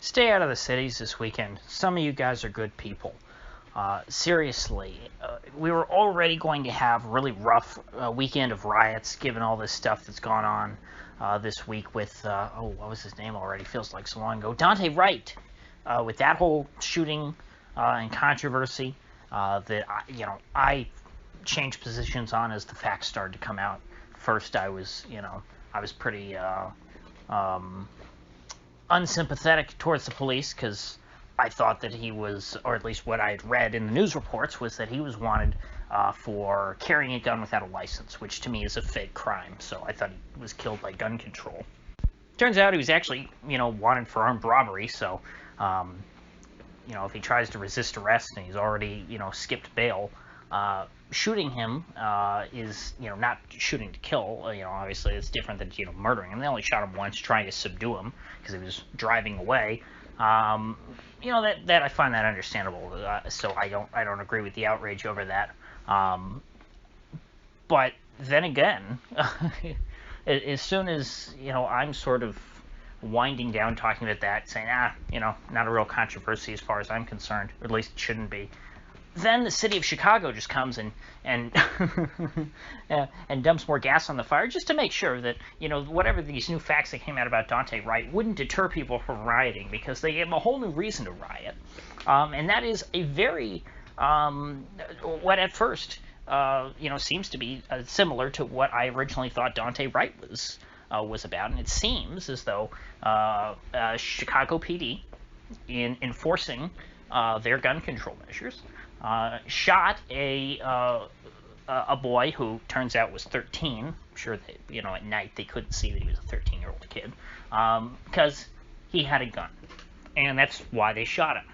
Stay out of the cities this weekend. Some of you guys are good people. Seriously, we were already going to have a really rough weekend of riots, given all this stuff that's gone on this week with, what was his name already? Feels like so long ago. Daunte Wright, with that whole shooting and controversy that, I changed positions on as the facts started to come out. First, I was pretty unsympathetic towards the police because I thought that he was, or at least what I had read in the news reports, was that he was wanted for carrying a gun without a license, which to me is a fake crime. So I thought he was killed by gun control. Turns out he was actually, wanted for armed robbery. So, if he tries to resist arrest and he's already, skipped bail, shooting him is, not shooting to kill. Obviously it's different than, murdering him. They only shot him once, trying to subdue him because he was driving away. That I find that understandable. So I don't agree with the outrage over that. But then again, as soon as I'm sort of winding down talking about that, saying not a real controversy as far as I'm concerned, or at least it shouldn't be. Then the city of Chicago just comes and and dumps more gas on the fire just to make sure that, whatever these new facts that came out about Daunte Wright wouldn't deter people from rioting, because they gave them a whole new reason to riot. And that is a very, what at first, seems to be similar to what I originally thought Daunte Wright was about. And it seems as though Chicago PD, in enforcing their gun control measures, shot a boy who turns out was 13. I'm sure that, at night they couldn't see that he was a 13-year-old kid, because he had a gun, and that's why they shot him.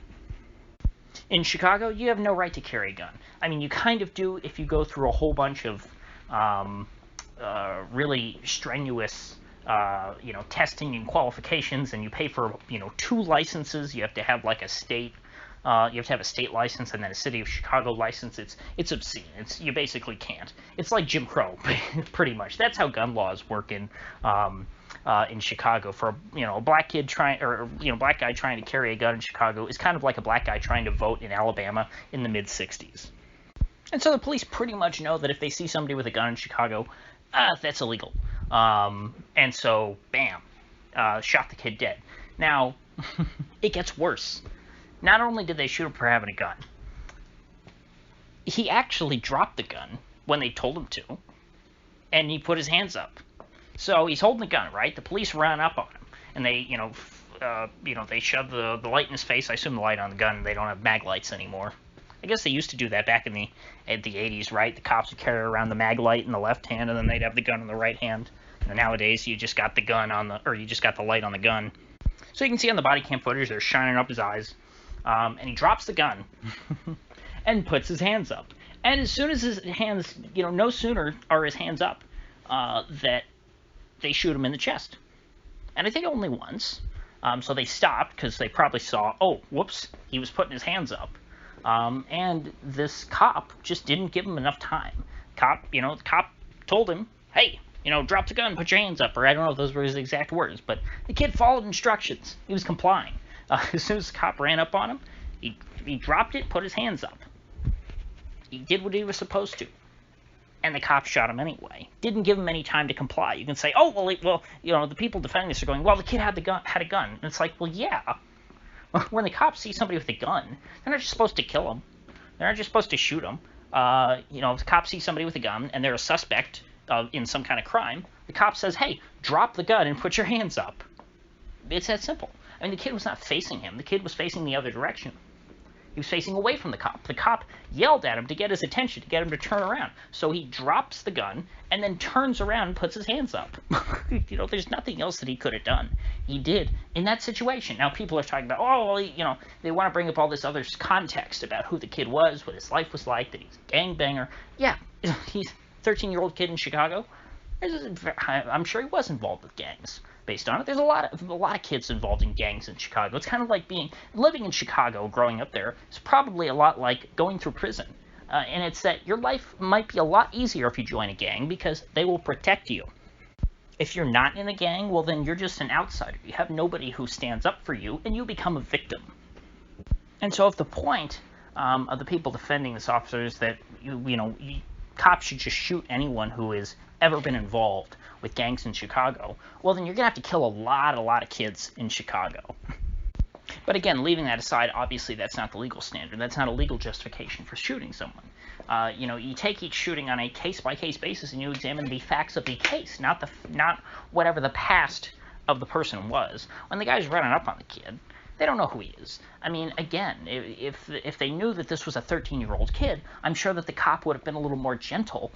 In Chicago, you have no right to carry a gun. I mean, you kind of do if you go through a whole bunch of really strenuous testing and qualifications, and you pay for 2 licenses. You have to have like a state. You have to have a state license and then a city of Chicago license. It's obscene. You basically can't. It's like Jim Crow, pretty much. That's how gun laws work in Chicago. For a black kid black guy trying to carry a gun in Chicago is kind of like a black guy trying to vote in Alabama in the mid '60s. And so the police pretty much know that if they see somebody with a gun in Chicago, that's illegal. And so, bam, shot the kid dead. Now, it gets worse. Not only did they shoot him for having a gun, he actually dropped the gun when they told him to, and he put his hands up. So he's holding the gun, right? The police ran up on him, and they, they shoved the light in his face. I assume the light on the gun. They don't have mag lights anymore. I guess they used to do that back in the 80s, right? The cops would carry around the mag light in the left hand, and then they'd have the gun in the right hand. And nowadays, you just got the gun you just got the light on the gun. So you can see on the body cam footage, they're shining up his eyes. And he drops the gun and puts his hands up. And as soon as his hands, no sooner are his hands up, that they shoot him in the chest. And I think only once. So they stopped because they probably saw, oh, whoops, he was putting his hands up. And this cop just didn't give him enough time. The cop told him, hey, drop the gun, put your hands up. Or I don't know if those were his exact words, but the kid followed instructions. He was complying. As soon as the cop ran up on him, he dropped it, put his hands up. He did what he was supposed to. And the cop shot him anyway. Didn't give him any time to comply. You can say, oh, well, the people defending this are going, well, the kid had a gun. And it's like, well, yeah. When the cops see somebody with a gun, they're not just supposed to kill him. They're not just supposed to shoot him. If the cops see somebody with a gun and they're a suspect in some kind of crime, the cop says, hey, drop the gun and put your hands up. It's that simple. I mean, the kid was not facing him. The kid was facing the other direction. He was facing away from the cop. The cop yelled at him to get his attention, to get him to turn around. So he drops the gun and then turns around and puts his hands up. There's nothing else that he could have done. He did in that situation. Now, people are talking about, they want to bring up all this other context about who the kid was, what his life was like, that he's a gangbanger. Yeah, he's a 13-year-old kid in Chicago. I'm sure he was involved with gangs. Based on it, there's a lot of kids involved in gangs in Chicago. It's kind of like living in Chicago, growing up there. It's probably a lot like going through prison, and it's that your life might be a lot easier if you join a gang because they will protect you. If you're not in a gang, well, then you're just an outsider. You have nobody who stands up for you, and you become a victim. And so if the point of the people defending this officer is that, cops should just shoot anyone who has ever been involved with gangs in Chicago, well, then you're going to have to kill a lot of kids in Chicago. But again, leaving that aside, obviously that's not the legal standard. That's not a legal justification for shooting someone. You take each shooting on a case-by-case basis, and you examine the facts of the case, not whatever the past of the person was. When the guy's running up on the kid, they don't know who he is. I mean, again, if they knew that this was a 13-year-old kid, I'm sure that the cop would have been a little more gentle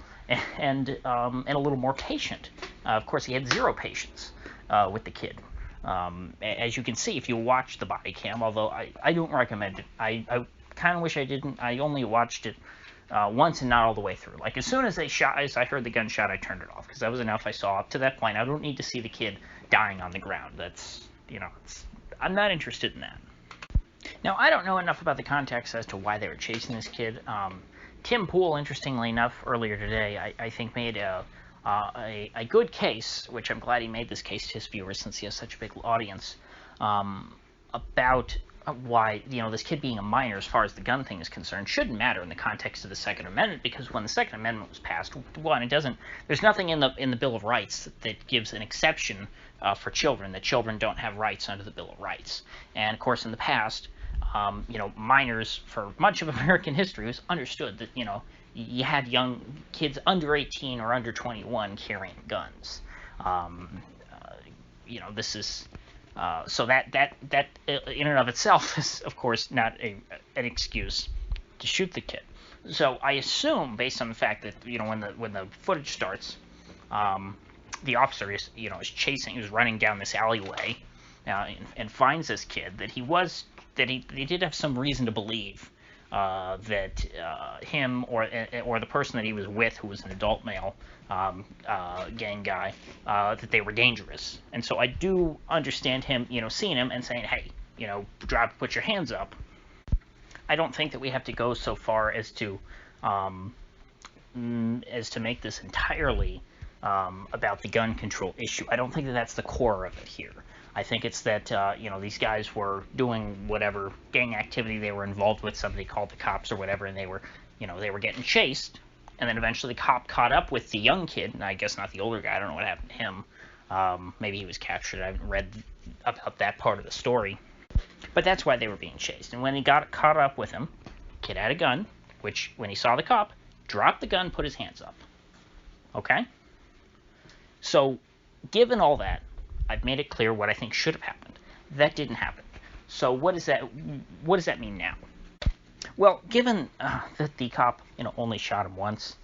and a little more patient. Of course, he had zero patience with the kid. As you can see, if you watch the body cam, although I don't recommend it. I kind of wish I didn't. I only watched it once and not all the way through. Like, as soon as I heard the gunshot, I turned it off, because that was enough I saw up to that point. I don't need to see the kid dying on the ground. That's, I'm not interested in that. Now, I don't know enough about the context as to why they were chasing this kid. Tim Pool, interestingly enough, earlier today, I think made a good case, which I'm glad he made this case to his viewers since he has such a big audience, about why, this kid being a minor as far as the gun thing is concerned shouldn't matter in the context of the Second Amendment, because when the Second Amendment was passed, one, there's nothing in the Bill of Rights that gives an exception for children, that children don't have rights under the Bill of Rights. And of course, in the past, minors, for much of American history, it was understood that, you had young kids under 18 or under 21 carrying guns. This is so that in and of itself is, of course, not an excuse to shoot the kid. So I assume, based on the fact that when the footage starts, the officer is is running down this alleyway and finds this kid, that he did have some reason to believe that him or the person that he was with, who was an adult male gang guy, that they were dangerous. And so I do understand him, seeing him and saying, hey, put your hands up. I don't think that we have to go so far as to make this entirely about the gun control issue. I don't think that that's the core of it here. I think it's that, these guys were doing whatever gang activity they were involved with. Somebody called the cops or whatever, and they were getting chased. And then eventually the cop caught up with the young kid, and I guess not the older guy. I don't know what happened to him. Maybe he was captured. I haven't read about that part of the story. But that's why they were being chased. And when he got caught up with him, the kid had a gun, which, when he saw the cop, dropped the gun, put his hands up. Okay? So, given all that, I've made it clear what I think should have happened. That didn't happen. So what does that mean now? Well, given that the cop only shot him once,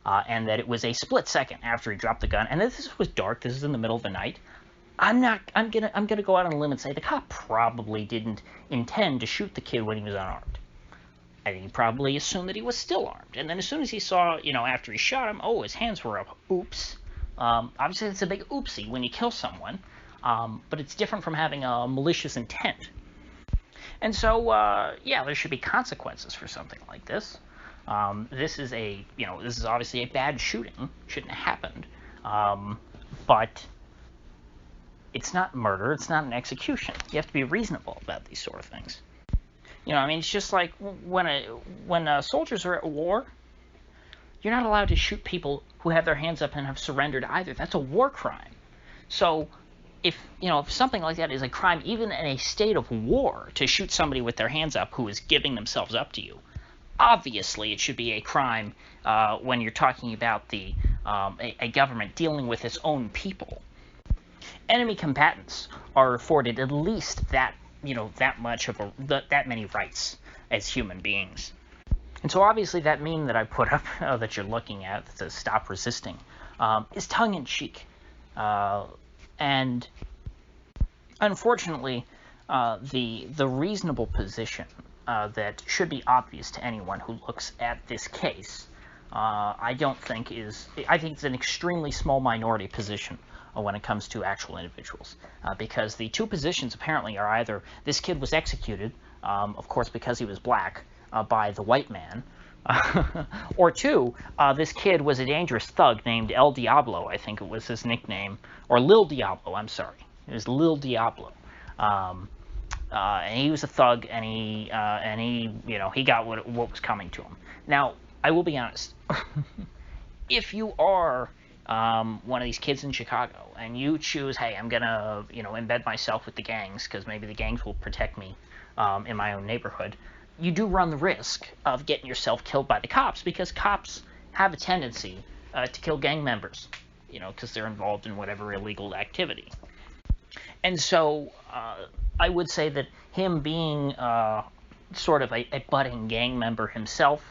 and that it was a split second after he dropped the gun, and that this was dark, this is in the middle of the night, I'm gonna go out on a limb and say the cop probably didn't intend to shoot the kid when he was unarmed. I think he probably assumed that he was still armed, and then as soon as he saw, after he shot him, oh, his hands were up. Oops. Obviously, it's a big oopsie when you kill someone, but it's different from having a malicious intent. And so, there should be consequences for something like this. This is obviously a bad shooting. Shouldn't have happened. But it's not murder. It's not an execution. You have to be reasonable about these sort of things. It's just like when soldiers are at war, you're not allowed to shoot people who have their hands up and have surrendered either. That's a war crime. So if something like that is a crime, even in a state of war, to shoot somebody with their hands up who is giving themselves up to you, obviously it should be a crime when you're talking about a government dealing with its own people. Enemy combatants are afforded at least that many rights as human beings. And so obviously that meme that I put up that you're looking at, to stop resisting, is tongue-in-cheek. And unfortunately, the reasonable position that should be obvious to anyone who looks at this case, I think it's an extremely small minority position when it comes to actual individuals. Because the two positions apparently are either this kid was executed, of course because he was black, by the white man, Or two, this kid was a dangerous thug named El Diablo, I think it was his nickname, or Lil Diablo, I'm sorry. It was Lil Diablo. And he was a thug, and he he got what was coming to him. Now, I will be honest. If you are one of these kids in Chicago and you choose, hey, I'm gonna embed myself with the gangs because maybe the gangs will protect me in my own neighborhood, you do run the risk of getting yourself killed by the cops, because cops have a tendency to kill gang members, because they're involved in whatever illegal activity. And so I would say that him being sort of a budding gang member himself,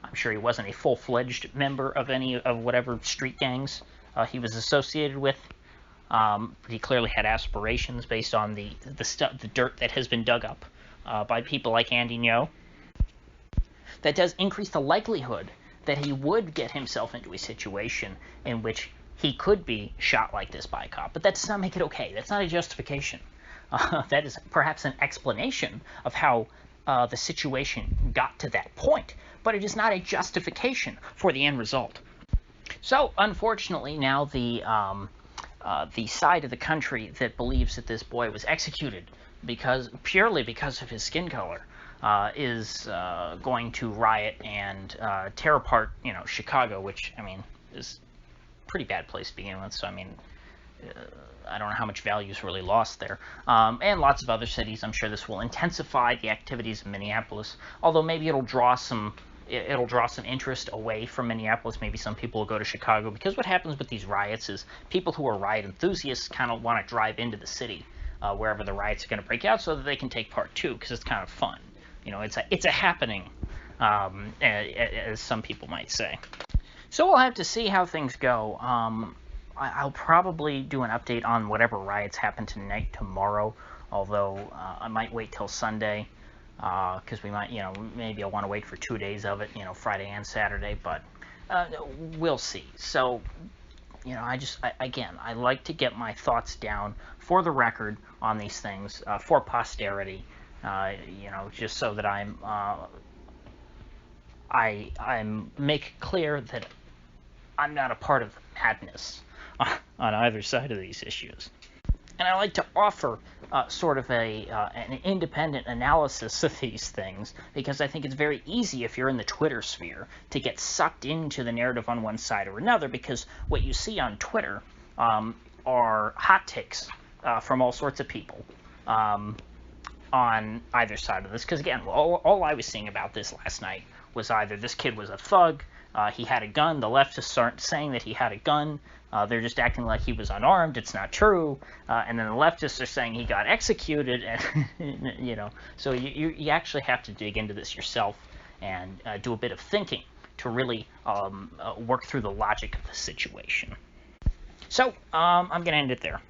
I'm sure he wasn't a full-fledged member of any of whatever street gangs he was associated with. But he clearly had aspirations based on the dirt that has been dug up by people like Andy Ngo. That does increase the likelihood that he would get himself into a situation in which he could be shot like this by a cop. But that does not make it okay. That's not a justification. That is perhaps an explanation of how the situation got to that point, but it is not a justification for the end result. So, unfortunately, now the side of the country that believes that this boy was executed purely because of his skin color is going to riot and tear apart, Chicago, which, I mean, is a pretty bad place to begin with. So, I mean, I don't know how much value is really lost there. And lots of other cities. I'm sure this will intensify the activities in Minneapolis, although maybe it'll draw some interest away from Minneapolis. Maybe some people will go to Chicago, because what happens with these riots is people who are riot enthusiasts kind of want to drive into the city wherever the riots are going to break out, so that they can take part too, because it's kind of fun. It's a happening, as some people might say. So we'll have to see how things go. I'll probably do an update on whatever riots happen tonight, tomorrow, although I might wait till Sunday, because we might, maybe I'll want to wait for 2 days of it, Friday and Saturday, but we'll see. So, I like to get my thoughts down for the record on these things, for posterity, just so that I make clear that I'm not a part of the madness on either side of these issues. And I like to offer sort of an independent analysis of these things, because I think it's very easy, if you're in the Twitter sphere, to get sucked into the narrative on one side or another, because what you see on Twitter are hot takes from all sorts of people on either side of this. Because, again, all I was seeing about this last night was either this kid was a thug, he had a gun, the leftists aren't saying that he had a gun, they're just acting like he was unarmed, it's not true, and then the leftists are saying he got executed, and, so you actually have to dig into this yourself and do a bit of thinking to really work through the logic of the situation. So, I'm going to end it there.